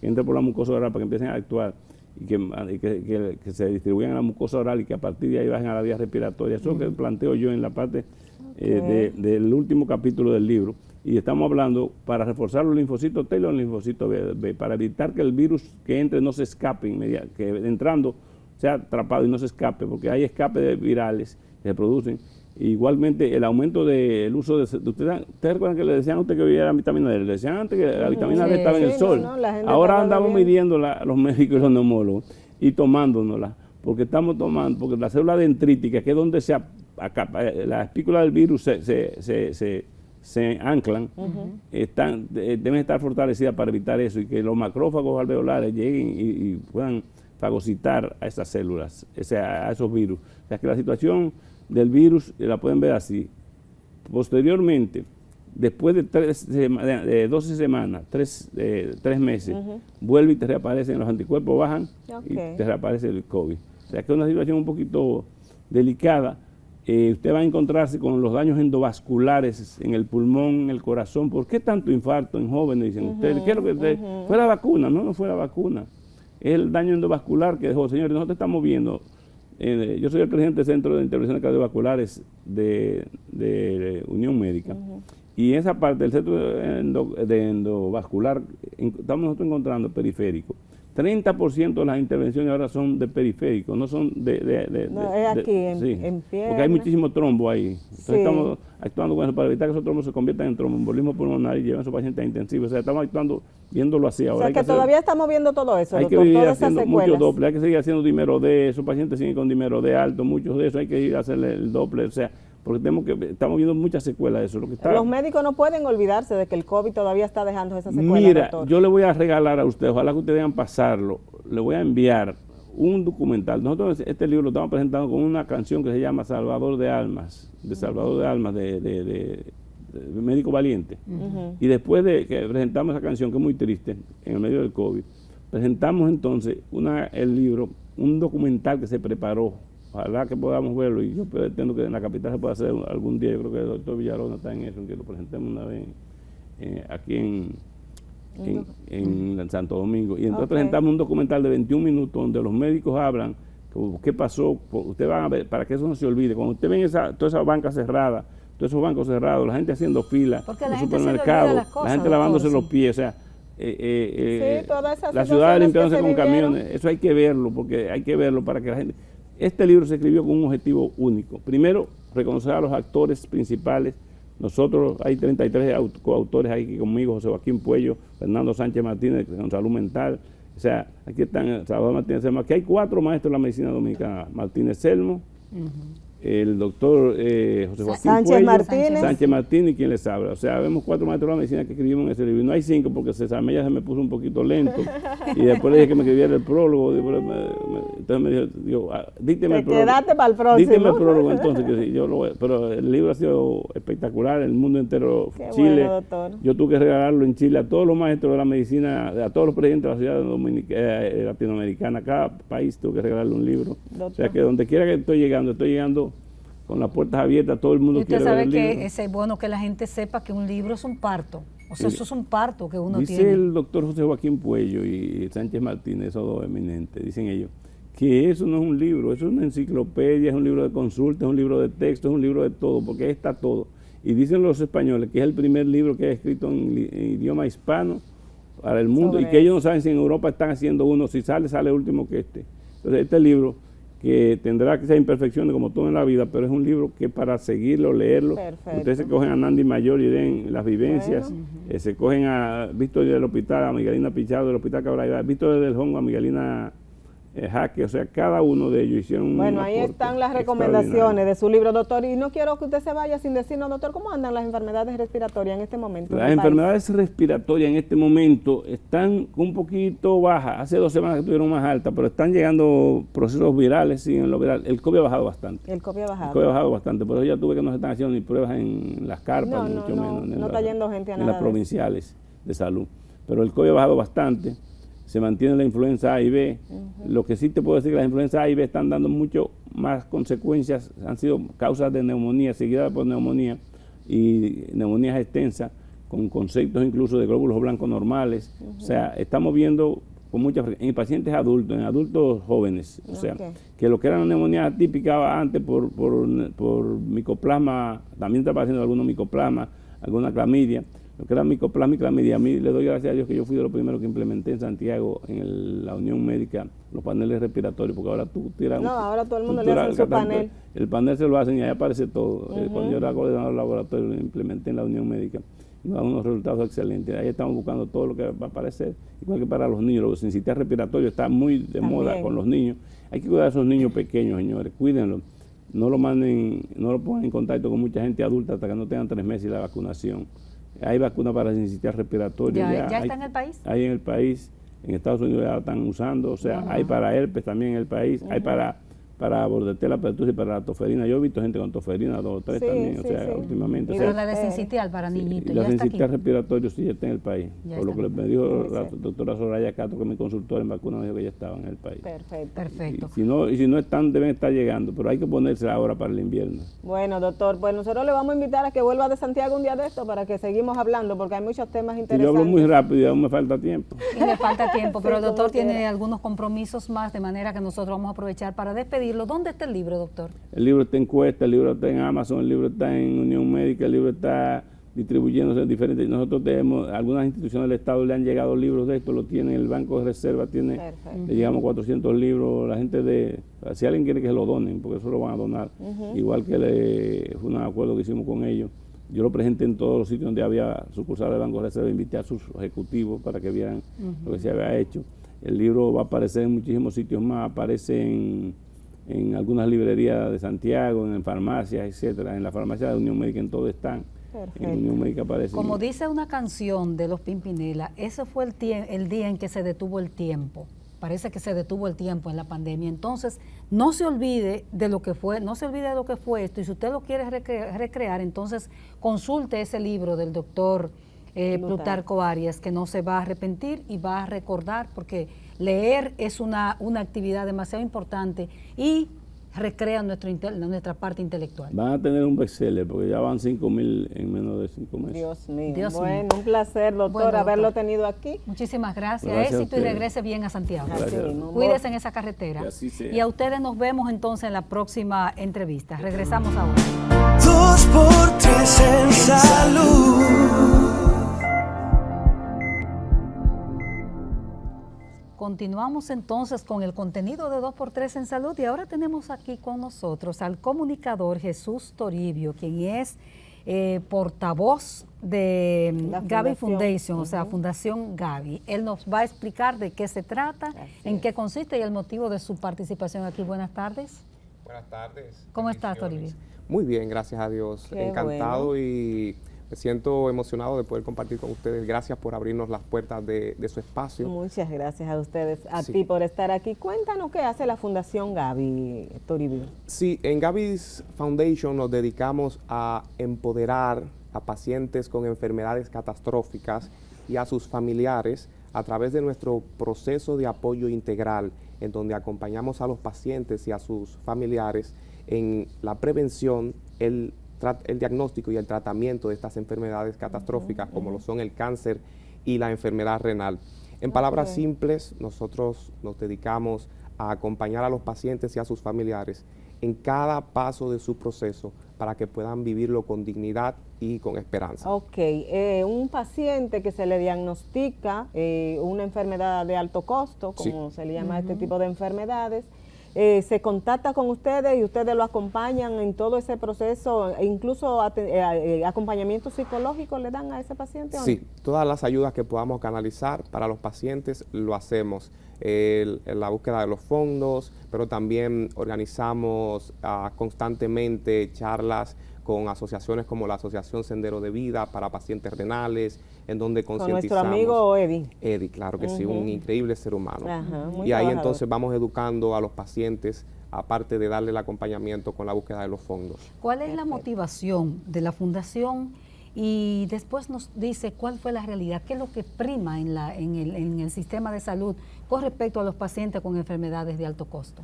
entre por la mucosa oral para que empiecen a actuar, y que se distribuyan a la mucosa oral y que a partir de ahí bajen a la vía respiratoria. Eso es lo que planteo yo en la parte del último capítulo del libro. Y estamos hablando para reforzar los linfocitos T y los linfocitos B, para evitar que el virus que entre no se escape, que entrando sea atrapado y no se escape, porque hay escape de virales que se producen. Igualmente, el aumento del uso de... ¿Ustedes recuerdan que le decían a usted que hubiera vitamina D? Le decían antes que la vitamina D estaba en el sol. Ahora andamos midiéndola los médicos y los neumólogos y tomándonosla, porque porque la célula dendrítica, que es donde la espícula del virus se anclan, deben estar fortalecidas para evitar eso y que los macrófagos alveolares lleguen y puedan fagocitar a esas células, a esos virus. O sea que la situación del virus la pueden ver así. Posteriormente, después de 12 semanas, 3 meses, vuelve y te reaparecen, los anticuerpos bajan y te reaparece el COVID. O sea que es una situación un poquito delicada. Usted va a encontrarse con los daños endovasculares en el pulmón, en el corazón. ¿Por qué tanto infarto en jóvenes? Dicen ustedes. ¿Qué es lo que fue la vacuna? No fue la vacuna. Es el daño endovascular que dejó. Señores, nosotros estamos viendo. Yo soy el presidente del Centro de Intervenciones Cardiovasculares de Unión Médica. Y esa parte del centro de endovascular estamos nosotros encontrando periférico. 30% de las intervenciones ahora son de periférico, no son es aquí, en pierna. Porque hay muchísimo trombo ahí. Entonces estamos actuando con eso para evitar que esos trombos se conviertan en tromboembolismo pulmonar y lleven a esos pacientes a intensivos. O sea, estamos actuando, viéndolo así ahora. O sea, que todavía estamos viendo todo eso, hay que ir haciendo muchos Doppler, hay que seguir haciendo dímero D, esos pacientes siguen con dímero D alto, muchos de esos hay que ir a hacerle el Doppler, o sea, porque estamos viendo muchas secuelas de eso. Los médicos no pueden olvidarse de que el COVID todavía está dejando esas secuelas. Mira, doctor, yo le voy a regalar a usted, ojalá que ustedes dejan pasarlo, le voy a enviar un documental. Nosotros este libro lo estamos presentando con una canción que se llama Salvador de Almas, de Médico Valiente. Y después de que presentamos esa canción, que es muy triste, en el medio del COVID, presentamos entonces el libro, un documental que se preparó. Ojalá que podamos verlo y yo pretendo que en la capital se pueda hacer algún día. Yo creo que el doctor Villarona está en eso, en que lo presentemos una vez aquí en Santo Domingo. Y entonces presentamos un documental de 21 minutos donde los médicos hablan qué pasó. Ustedes van a ver, para que eso no se olvide. Cuando usted ven toda esa banca cerrada, todos esos bancos cerrados, la gente haciendo fila en los supermercados, la gente lavándose los pies, o sea, la ciudad limpiándose con camiones, eso hay que verlo, porque hay que verlo para que la gente... Este libro se escribió con un objetivo único. Primero, reconocer a los actores principales. Nosotros, hay 33 coautores aquí conmigo, José Joaquín Puello, Fernando Sánchez Martínez, con salud mental. O sea, aquí están Salvador Martínez Selmo. Aquí hay 4 maestros de la medicina dominicana. Martínez Selmo, el doctor José Joaquín Sánchez Martínez y quien les habla. O sea, vemos 4 maestros de la medicina que escribimos en ese libro. Y no hay 5 porque César Mella se me puso un poquito lento. Y después le dije que me escribiera el prólogo. Entonces me dijo, díteme el prólogo. Quédate para el próximo. Díteme el prólogo entonces, que sí, yo lo voy. Pero el libro ha sido espectacular, el mundo entero, Qué Chile. Bueno, doctor. Yo tuve que regalarlo en Chile a todos los maestros de la medicina, a todos los presidentes de la ciudad latinoamericana. Cada país tuve que regalarle un libro. Doctor. O sea que donde quiera que estoy llegando con las puertas abiertas, todo el mundo quiere ver el libro. Usted sabe que es bueno que la gente sepa que un libro es un parto. O sea, eso es un parto que uno dice tiene. Dice el doctor José Joaquín Puello y Sánchez Martínez, esos dos eminentes, dicen ellos, que eso no es un libro, eso es una enciclopedia, es un libro de consulta, es un libro de texto, es un libro de todo, porque ahí está todo. Y dicen los españoles que es el primer libro que es escrito en idioma hispano para el mundo, y que ellos no saben si en Europa están haciendo uno, si sale último que este. Entonces este libro, que tendrá que ser imperfecciones como todo en la vida, pero es un libro que para seguirlo, leerlo, ustedes se cogen a Nandi Mayor y den las vivencias, se cogen a Víctor del Hospital, a Miguelina Pichado del Hospital Cabral, Víctor del Hongo, a Miguelina Jaque, o sea, cada uno de ellos hicieron Bueno, ahí están las recomendaciones de su libro, doctor, y no quiero que usted se vaya sin decirnos, doctor, ¿cómo andan las enfermedades respiratorias en este momento? Las enfermedades respiratorias en este momento están un poquito bajas, hace 2 semanas que estuvieron más altas, pero están llegando procesos virales, siguen lo viral. El COVID ha bajado bastante. El COVID ha bajado. El COVID ha bajado bastante, por eso ya tuve que no se están haciendo ni pruebas en las carpas, ni mucho menos. No está yendo gente a nada. En las provinciales de salud. Pero el COVID ha bajado bastante. Se mantiene la influenza A y B. Lo que sí te puedo decir que las influencias A y B están dando mucho más consecuencias, han sido causas de neumonía, seguidas por neumonía y neumonías extensas, con conceptos incluso de glóbulos blancos normales. O sea, estamos viendo con mucha frecuencia en pacientes adultos, en adultos jóvenes. O sea, que lo que eran neumonías atípicas antes por micoplasma, también está apareciendo algunos micoplasmas, alguna clamidia. Lo que era micoplasma y clamidia, a mí le doy gracias a Dios que yo fui de los primeros que implementé en Santiago, en la Unión Médica, los paneles respiratorios, porque ahora tú tiras... No, ahora todo el mundo le hace su panel. El panel se lo hacen y ahí aparece todo. Cuando yo era coordinador del laboratorio, lo implementé en la Unión Médica. Nos da unos resultados excelentes. Ahí estamos buscando todo lo que va a aparecer. Igual que para los niños, los sensitivos respiratorios está muy de moda con los niños. Hay que cuidar a esos niños pequeños, señores, cuídenlos. No lo manden, no lo pongan en contacto con mucha gente adulta hasta que no tengan 3 meses y la vacunación. Hay vacunas para sincitial respiratoria. ¿Ya está en el país? Hay en el país, en Estados Unidos ya la están usando, o sea, hay para herpes también en el país, hay para bordetela, pertussis y para la toferina. Yo he visto gente con toferina, 2 o 3 también, o sea, últimamente. Y la de sincitial para niñitos, y la sincitial respiratoria sí ya está en el país. Por lo que me dijo la doctora Soraya Castro, que me consultó en vacuna, me dijo que ya estaba en el país. Perfecto. Y si no están, deben estar llegando, pero hay que ponerse ahora para el invierno. Bueno, doctor, pues nosotros le vamos a invitar a que vuelva de Santiago un día de esto para que seguimos hablando, porque hay muchos temas interesantes. Yo hablo muy rápido y aún me falta tiempo. Y me falta tiempo, pero el doctor tiene algunos compromisos más, de manera que nosotros vamos a aprovechar para despedirlo. ¿Dónde está el libro, doctor? El libro está en Cuesta, el libro está en Amazon, el libro está en Unión Médica, el libro está distribuyéndose en diferentes. Nosotros tenemos, algunas instituciones del Estado le han llegado libros de esto, lo tiene el Banco de Reserva, le llegamos 400 libros, la gente si alguien quiere que se lo donen, porque eso lo van a donar, igual que fue un acuerdo que hicimos con ellos. Yo lo presenté en todos los sitios donde había sucursales del Banco de Reserva, invité a sus ejecutivos para que vieran lo que se había hecho. El libro va a aparecer en muchísimos sitios más, aparece en algunas librerías de Santiago, en farmacias, etcétera. En la farmacia de Unión Médica en todo están. En Unión Médica aparece. Como dice una canción de los Pimpinela, ese fue el día en que se detuvo el tiempo. Parece que se detuvo el tiempo en la pandemia. Entonces, no se olvide de lo que fue, esto. Y si usted lo quiere recrear, entonces consulte ese libro del doctor Plutarco Arias, que no se va a arrepentir y va a recordar, porque leer es una actividad demasiado importante y recrea nuestra parte intelectual. Van a tener un bestseller porque ya van 5,000 en menos de 5 meses. Dios mío. Bueno, un placer, doctor, haberlo tenido aquí. Muchísimas gracias. Éxito y regrese bien a Santiago. Cuídese en esa carretera. Y a ustedes nos vemos entonces en la próxima entrevista. Regresamos ahora. 2x3 en salud. Continuamos entonces con el contenido de 2x3 en salud y ahora tenemos aquí con nosotros al comunicador Jesús Toribio, quien es portavoz de Gavi Foundation, o sea, Fundación Gavi. Él nos va a explicar de qué se trata, en qué consiste y el motivo de su participación aquí. Buenas tardes. Buenas tardes. ¿Cómo estás, Toribio? Muy bien, gracias a Dios. Encantado y me siento emocionado de poder compartir con ustedes. Gracias por abrirnos las puertas de su espacio. Muchas gracias a ustedes, a ti por estar aquí. Cuéntanos qué hace la Fundación Gavi, Toribio. Sí, en Gavi's Foundation nos dedicamos a empoderar a pacientes con enfermedades catastróficas y a sus familiares a través de nuestro proceso de apoyo integral, en donde acompañamos a los pacientes y a sus familiares en la prevención, el el diagnóstico y el tratamiento de estas enfermedades catastróficas, como lo son el cáncer y la enfermedad renal. En palabras simples, nosotros nos dedicamos a acompañar a los pacientes y a sus familiares en cada paso de su proceso para que puedan vivirlo con dignidad y con esperanza. Ok, un paciente que se le diagnostica una enfermedad de alto costo, como se le llama este tipo de enfermedades, se contacta con ustedes y ustedes lo acompañan en todo ese proceso, incluso acompañamiento psicológico le dan a ese paciente. Sí, todas las ayudas que podamos canalizar para los pacientes lo hacemos. La búsqueda de los fondos, pero también organizamos constantemente charlas con asociaciones como la Asociación Sendero de Vida para pacientes renales, en donde concientizamos. Con nuestro amigo Eddie. Eddie, claro que sí, un increíble ser humano. Muy y ahí trabajador. entonces vamos educando a los pacientes, aparte de darle el acompañamiento con la búsqueda de los fondos. ¿Cuál es la motivación de la fundación? Y después nos dice cuál fue la realidad, qué es lo que prima en el sistema de salud con respecto a los pacientes con enfermedades de alto costo.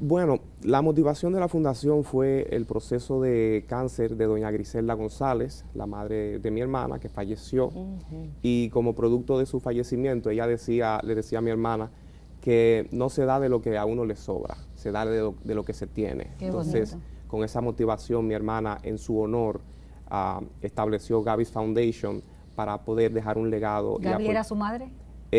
Bueno, la motivación de la fundación fue el proceso de cáncer de doña Griselda González, la madre de mi hermana que falleció, y como producto de su fallecimiento ella le decía a mi hermana que no se da de lo que a uno le sobra, se da de lo que se tiene. Qué Entonces, bonito. con esa motivación mi hermana en su honor estableció Gaby's Foundation para poder dejar un legado. ¿Gaby era su madre?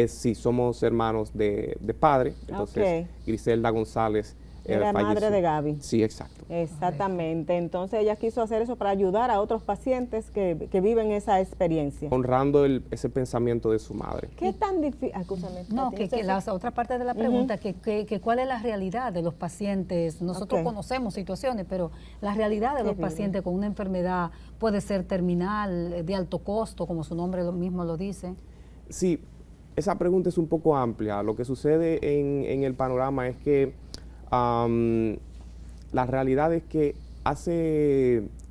Sí, somos hermanos de padre, entonces Griselda González era madre de Gaby. Sí, exacto. Exactamente, entonces ella quiso hacer eso para ayudar a otros pacientes que viven esa experiencia. Honrando ese pensamiento de su madre. ¿Qué tan difícil? No, que la otra parte de la pregunta, que cuál es la realidad de los pacientes. Nosotros conocemos situaciones, pero la realidad de los pacientes con una enfermedad puede ser terminal, de alto costo, como su nombre mismo lo dice. Sí, esa pregunta es un poco amplia. Lo que sucede en el panorama es que la realidad es que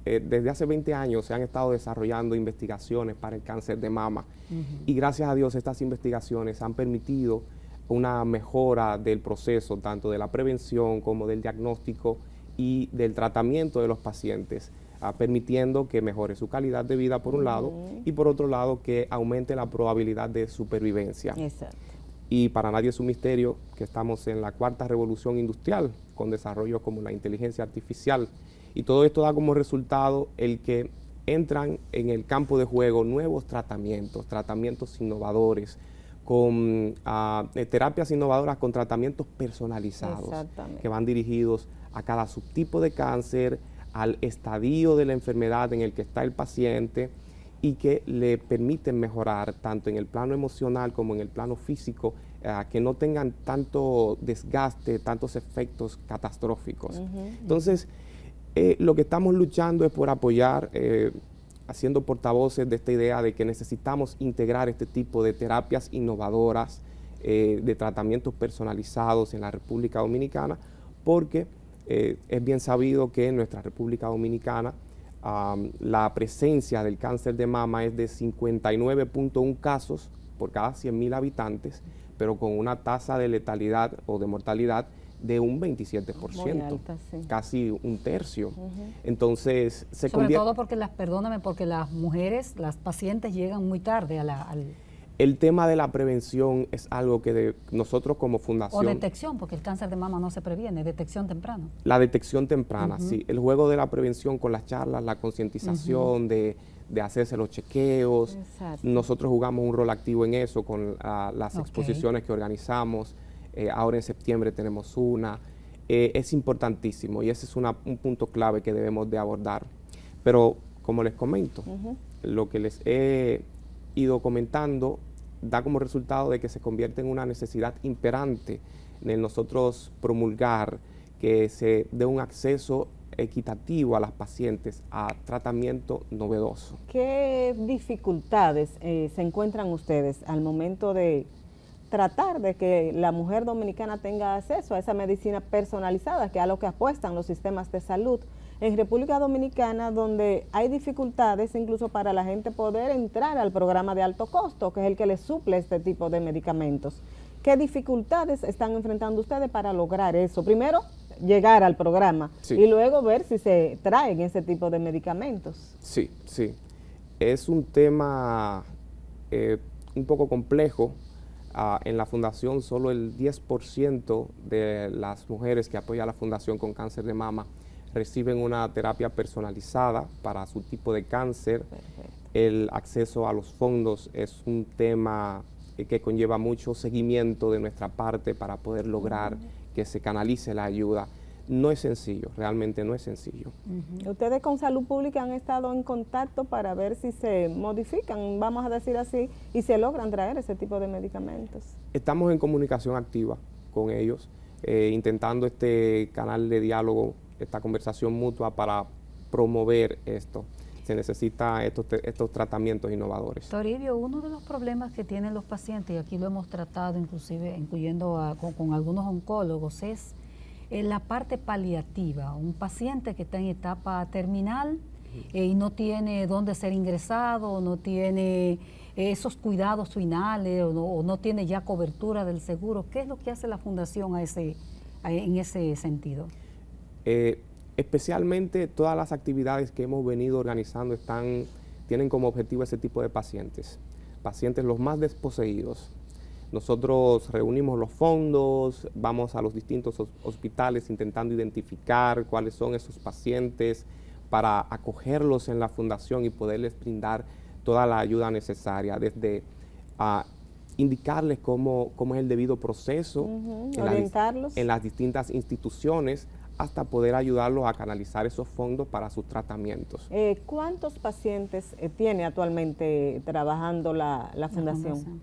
desde hace 20 años se han estado desarrollando investigaciones para el cáncer de mama y gracias a Dios estas investigaciones han permitido una mejora del proceso, tanto de la prevención como del diagnóstico y del tratamiento de los pacientes, permitiendo que mejore su calidad de vida por un lado y por otro lado que aumente la probabilidad de supervivencia. Exacto. Y para nadie es un misterio que estamos en la cuarta revolución industrial con desarrollos como la inteligencia artificial y todo esto da como resultado el que entran en el campo de juego nuevos tratamientos innovadores, con terapias innovadoras con tratamientos personalizados que van dirigidos a cada subtipo de cáncer, al estadio de la enfermedad en el que está el paciente y que le permiten mejorar tanto en el plano emocional como en el plano físico, que no tengan tanto desgaste, tantos efectos catastróficos. Entonces, lo que estamos luchando es por apoyar, haciendo portavoces de esta idea de que necesitamos integrar este tipo de terapias innovadoras, de tratamientos personalizados en la República Dominicana, porque es bien sabido que en nuestra República Dominicana la presencia del cáncer de mama es de 59.1 casos por cada 100.000 habitantes, pero con una tasa de letalidad o de mortalidad de un 27%, muy alta, casi un tercio. Entonces, sobre todo porque porque las mujeres, las pacientes llegan muy tarde al... El tema de la prevención es algo que nosotros como fundación... O detección, porque el cáncer de mama no se previene, detección temprana. La detección temprana, sí. El juego de la prevención con las charlas, la concientización de hacerse los chequeos. Exacto. Nosotros jugamos un rol activo en eso con las exposiciones que organizamos. Ahora en septiembre tenemos una. Es importantísimo y ese es un punto clave que debemos de abordar. Pero como les comento, lo que les he ido comentando da como resultado de que se convierte en una necesidad imperante en nosotros promulgar que se dé un acceso equitativo a las pacientes a tratamiento novedoso. ¿Qué dificultades se encuentran ustedes al momento de tratar de que la mujer dominicana tenga acceso a esa medicina personalizada, que es a lo que apuestan los sistemas de salud en República Dominicana, donde hay dificultades incluso para la gente poder entrar al programa de alto costo, que es el que les suple este tipo de medicamentos? ¿Qué dificultades están enfrentando ustedes para lograr eso? Primero, llegar al programa sí. y luego ver si se traen ese tipo de medicamentos. Sí, sí. Es un tema un poco complejo. En la fundación solo el 10% de las mujeres que apoya a la fundación con cáncer de mama reciben una terapia personalizada para su tipo de cáncer. Perfecto. El acceso a los fondos es un tema que conlleva mucho seguimiento de nuestra parte para poder lograr que se canalice la ayuda. No es sencillo, realmente no es sencillo. Ustedes con Salud Pública han estado en contacto para ver si se modifican, vamos a decir así, y se logran traer ese tipo de medicamentos. Estamos en comunicación activa con ellos, intentando este canal de diálogo, esta conversación mutua para promover esto. Se necesitan estos tratamientos innovadores. Toribio, uno de los problemas que tienen los pacientes, y aquí lo hemos tratado inclusive incluyendo con algunos oncólogos, es la parte paliativa. Un paciente que está en etapa terminal y no tiene dónde ser ingresado, no tiene esos cuidados finales o no tiene ya cobertura del seguro. ¿Qué es lo que hace la Fundación en ese sentido? Especialmente todas las actividades que hemos venido organizando tienen como objetivo ese tipo de pacientes los más desposeídos. Nosotros reunimos los fondos, vamos a los distintos hospitales intentando identificar cuáles son esos pacientes para acogerlos en la fundación y poderles brindar toda la ayuda necesaria, desde indicarles cómo es el debido proceso orientarlos en las distintas instituciones, hasta poder ayudarlos a canalizar esos fondos para sus tratamientos. ¿Cuántos pacientes tiene actualmente trabajando la fundación?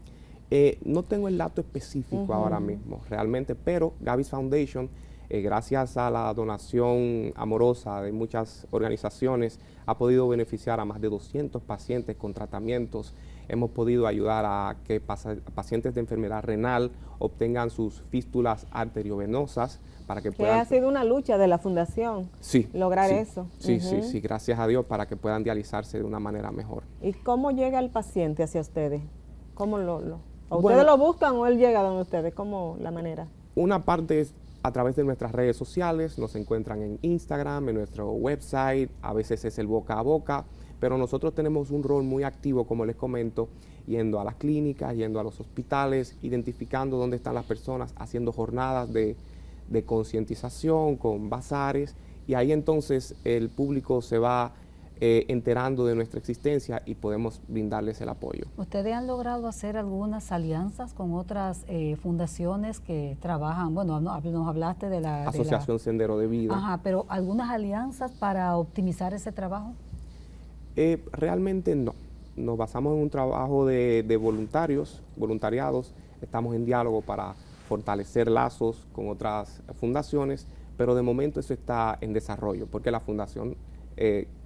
No tengo el dato específico ahora mismo, realmente, pero Gavis Foundation, gracias a la donación amorosa de muchas organizaciones, ha podido beneficiar a más de 200 pacientes con tratamientos. Hemos podido ayudar a que pacientes de enfermedad renal obtengan sus fístulas arteriovenosas para que puedan... ha sido una lucha de la fundación lograr eso. Sí, sí, gracias a Dios, para que puedan dializarse de una manera mejor. ¿Y cómo llega el paciente hacia ustedes? ¿Cómo ustedes lo buscan o él llega donde ustedes? ¿Cómo la manera? Una parte es a través de nuestras redes sociales, nos encuentran en Instagram, en nuestro website, a veces es el boca a boca, pero nosotros tenemos un rol muy activo, como les comento, yendo a las clínicas, yendo a los hospitales, identificando dónde están las personas, haciendo jornadas de concientización con bazares, y ahí entonces el público se va enterando de nuestra existencia y podemos brindarles el apoyo. ¿Ustedes han logrado hacer algunas alianzas con otras fundaciones que trabajan? Bueno, nos hablaste de la... Asociación Sendero de Vida. Ajá, pero ¿algunas alianzas para optimizar ese trabajo? Realmente no. Nos basamos en un trabajo de voluntariados. Estamos en diálogo para fortalecer lazos con otras fundaciones, pero de momento eso está en desarrollo, porque la fundación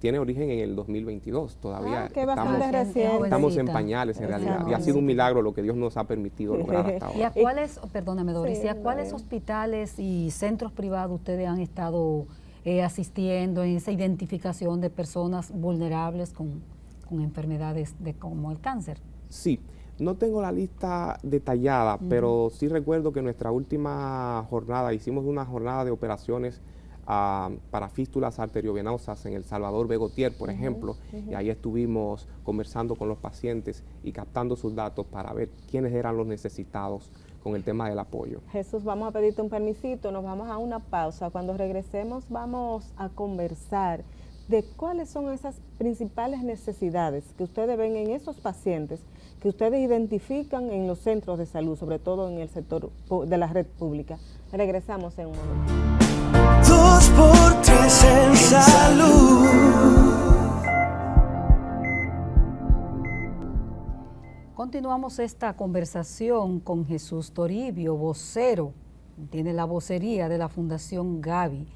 tiene origen en el 2022, todavía estamos en pañales en realidad, y ha sido un milagro lo que Dios nos ha permitido lograr hasta ahora. ¿Y a cuáles, perdóname Doris, ¿y a cuáles hospitales y centros privados ustedes han estado asistiendo en esa identificación de personas vulnerables con enfermedades como el cáncer? Sí, no tengo la lista detallada, pero sí recuerdo que en nuestra última jornada hicimos una jornada de operaciones para fístulas arteriovenosas en El Salvador Begotier, por ejemplo, y ahí estuvimos conversando con los pacientes y captando sus datos para ver quiénes eran los necesitados con el tema del apoyo. Jesús, vamos a pedirte un permisito, nos vamos a una pausa. Cuando regresemos vamos a conversar de cuáles son esas principales necesidades que ustedes ven en esos pacientes que ustedes identifican en los centros de salud, sobre todo en el sector de la red pública. Regresamos en un momento. 2x3 en salud. Continuamos esta conversación con Jesús Toribio, vocero, tiene la vocería de la Fundación Gavi.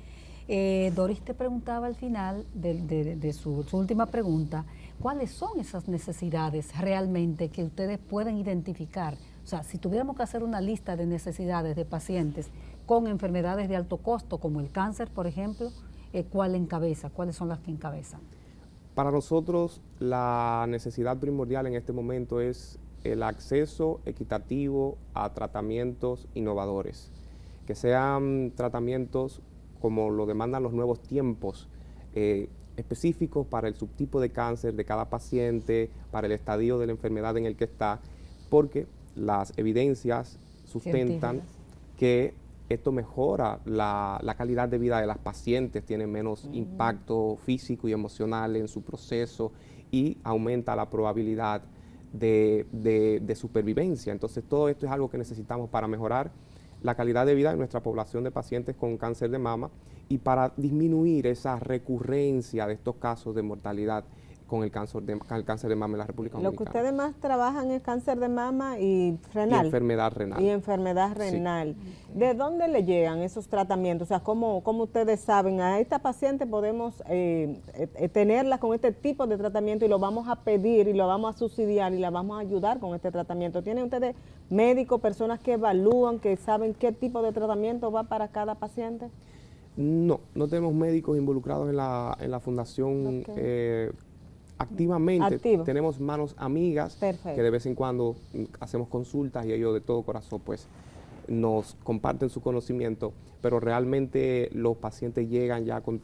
Doris te preguntaba al final de su última pregunta, ¿cuáles son esas necesidades realmente que ustedes pueden identificar? O sea, si tuviéramos que hacer una lista de necesidades de pacientes con enfermedades de alto costo, como el cáncer, por ejemplo, ¿cuál encabeza? ¿Cuáles son las que encabezan? Para nosotros, la necesidad primordial en este momento es el acceso equitativo a tratamientos innovadores, que sean tratamientos como lo demandan los nuevos tiempos, específicos para el subtipo de cáncer de cada paciente, para el estadio de la enfermedad en el que está, porque las evidencias sustentan que esto mejora la calidad de vida de las pacientes, tiene menos impacto físico y emocional en su proceso y aumenta la probabilidad de supervivencia. Entonces todo esto es algo que necesitamos para mejorar la calidad de vida de nuestra población de pacientes con cáncer de mama y para disminuir esa recurrencia de estos casos de mortalidad con el cáncer de mama en la República Dominicana. Lo que ustedes más trabajan es cáncer de mama y renal. Y enfermedad renal. Y enfermedad renal. Sí. ¿De dónde le llegan esos tratamientos? O sea, ¿cómo ustedes saben? A esta paciente podemos tenerla con este tipo de tratamiento y lo vamos a pedir y lo vamos a subsidiar y la vamos a ayudar con este tratamiento. ¿Tienen ustedes médicos, personas que evalúan, que saben qué tipo de tratamiento va para cada paciente? No tenemos médicos involucrados en la fundación. Activamente tenemos manos amigas. Perfecto. Que de vez en cuando hacemos consultas y ellos de todo corazón pues nos comparten su conocimiento, pero realmente los pacientes llegan ya con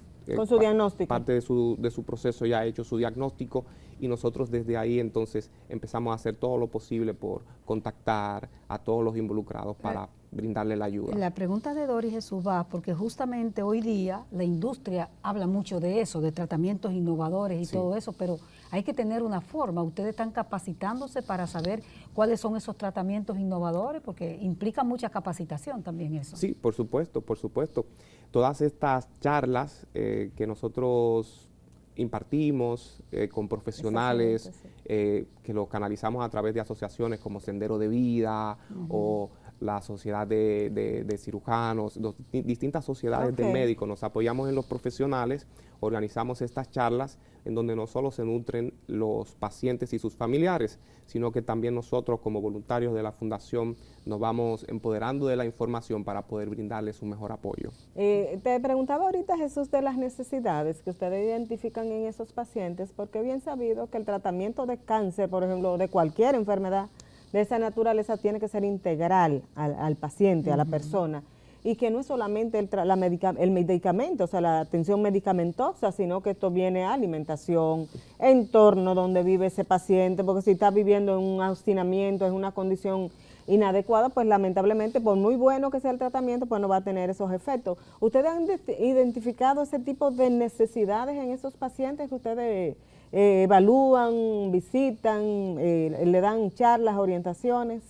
su diagnóstico. Parte de su proceso ya ha hecho su diagnóstico y nosotros desde ahí entonces empezamos a hacer todo lo posible por contactar a todos los involucrados para brindarle la ayuda. La pregunta de Doris Jesús va porque justamente hoy día la industria habla mucho de eso, de tratamientos innovadores y todo eso, pero hay que tener una forma. Ustedes están capacitándose para saber cuáles son esos tratamientos innovadores, porque implica mucha capacitación también eso. Sí, por supuesto, por supuesto. Todas estas charlas que nosotros impartimos con profesionales, que lo canalizamos a través de asociaciones como Sendero de Vida o la Sociedad de Cirujanos, distintas sociedades de médicos. Nos apoyamos en los profesionales, organizamos estas charlas en donde no solo se nutren los pacientes y sus familiares, sino que también nosotros como voluntarios de la Fundación nos vamos empoderando de la información para poder brindarles un mejor apoyo. Te preguntaba ahorita, Jesús, de las necesidades que ustedes identifican en esos pacientes, porque bien sabido que el tratamiento de cáncer, por ejemplo, de cualquier enfermedad de esa naturaleza tiene que ser integral al paciente, a la persona, y que no es solamente el medicamento, o sea, la atención medicamentosa, sino que esto viene a alimentación, entorno donde vive ese paciente, porque si está viviendo en un hacinamiento, en una condición inadecuada, pues lamentablemente, por muy bueno que sea el tratamiento, pues no va a tener esos efectos. ¿Ustedes han identificado ese tipo de necesidades en esos pacientes que ustedes evalúan, visitan, le dan charlas, orientaciones?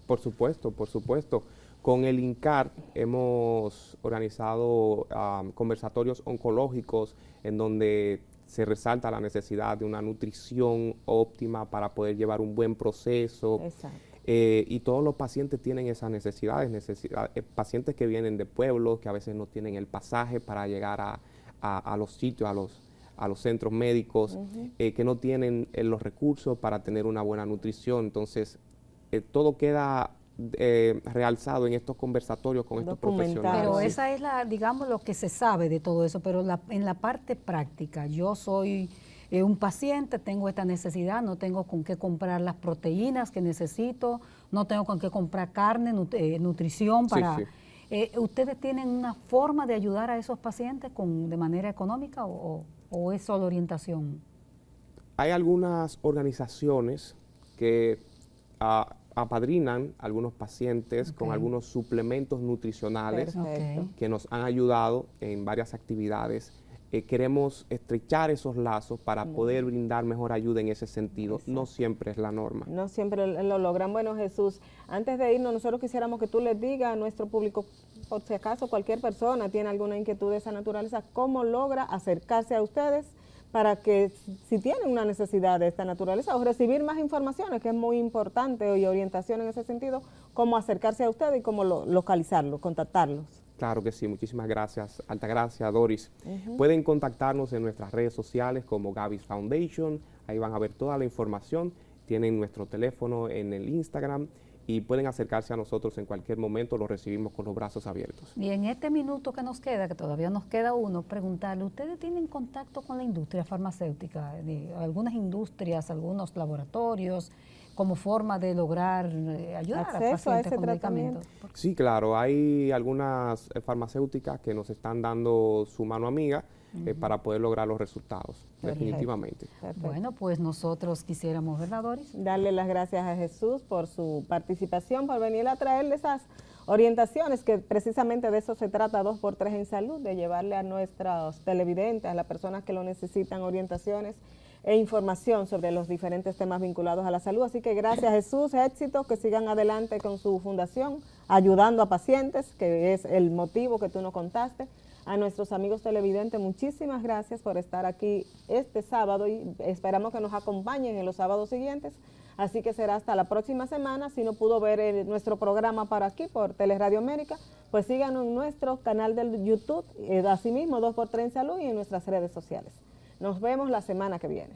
Por supuesto, por supuesto. Con el INCAR hemos organizado conversatorios oncológicos en donde se resalta la necesidad de una nutrición óptima para poder llevar un buen proceso. Exacto. Y todos los pacientes tienen esas necesidades, pacientes que vienen de pueblos, que a veces no tienen el pasaje para llegar a los sitios, a los centros médicos, que no tienen los recursos para tener una buena nutrición. Entonces, todo queda realzado en estos conversatorios con estos profesionales. Pero esa es digamos, lo que se sabe de todo eso, pero en la parte práctica, yo soy un paciente, tengo esta necesidad, no tengo con qué comprar las proteínas que necesito, no tengo con qué comprar carne, nutrición para... ¿Ustedes tienen una forma de ayudar a esos pacientes de manera económica o es solo orientación? Hay algunas organizaciones que apadrinan a algunos pacientes con algunos suplementos nutricionales que nos han ayudado en varias actividades. Queremos estrechar esos lazos para poder brindar mejor ayuda en ese sentido. Exacto. No siempre es la norma. No siempre lo logran. Bueno, Jesús, antes de irnos, nosotros quisiéramos que tú les digas a nuestro público, por si acaso cualquier persona tiene alguna inquietud de esa naturaleza, cómo logra acercarse a ustedes para que si tienen una necesidad de esta naturaleza o recibir más informaciones, que es muy importante, y orientación en ese sentido, cómo acercarse a ustedes y cómo localizarlos, contactarlos. Claro que sí, muchísimas gracias, Altagracia, Doris. Pueden contactarnos en nuestras redes sociales como Gavis Foundation, ahí van a ver toda la información, tienen nuestro teléfono en el Instagram y pueden acercarse a nosotros en cualquier momento, los recibimos con los brazos abiertos. Y en este minuto que nos queda, que todavía nos queda uno, preguntarle, ¿ustedes tienen contacto con la industria farmacéutica, de algunas industrias, algunos laboratorios? como forma de lograr ayudar al paciente con medicamentos. Sí, claro, hay algunas farmacéuticas que nos están dando su mano amiga para poder lograr los resultados, definitivamente. Perfecto. Bueno, pues nosotros quisiéramos, ¿verdad, Doris? Darle las gracias a Jesús por su participación, por venir a traerle esas orientaciones, que precisamente de eso se trata 2x3 en Salud, de llevarle a nuestros televidentes, a las personas que lo necesitan, orientaciones e información sobre los diferentes temas vinculados a la salud. Así que gracias, Jesús, éxito, que sigan adelante con su fundación, ayudando a pacientes, que es el motivo que tú nos contaste. A nuestros amigos televidentes, muchísimas gracias por estar aquí este sábado y esperamos que nos acompañen en los sábados siguientes. Así que será hasta la próxima semana. Si no pudo ver nuestro programa por aquí, por Teleradio América, pues síganos en nuestro canal de YouTube, asimismo 2x3 en Salud, y en nuestras redes sociales. Nos vemos la semana que viene.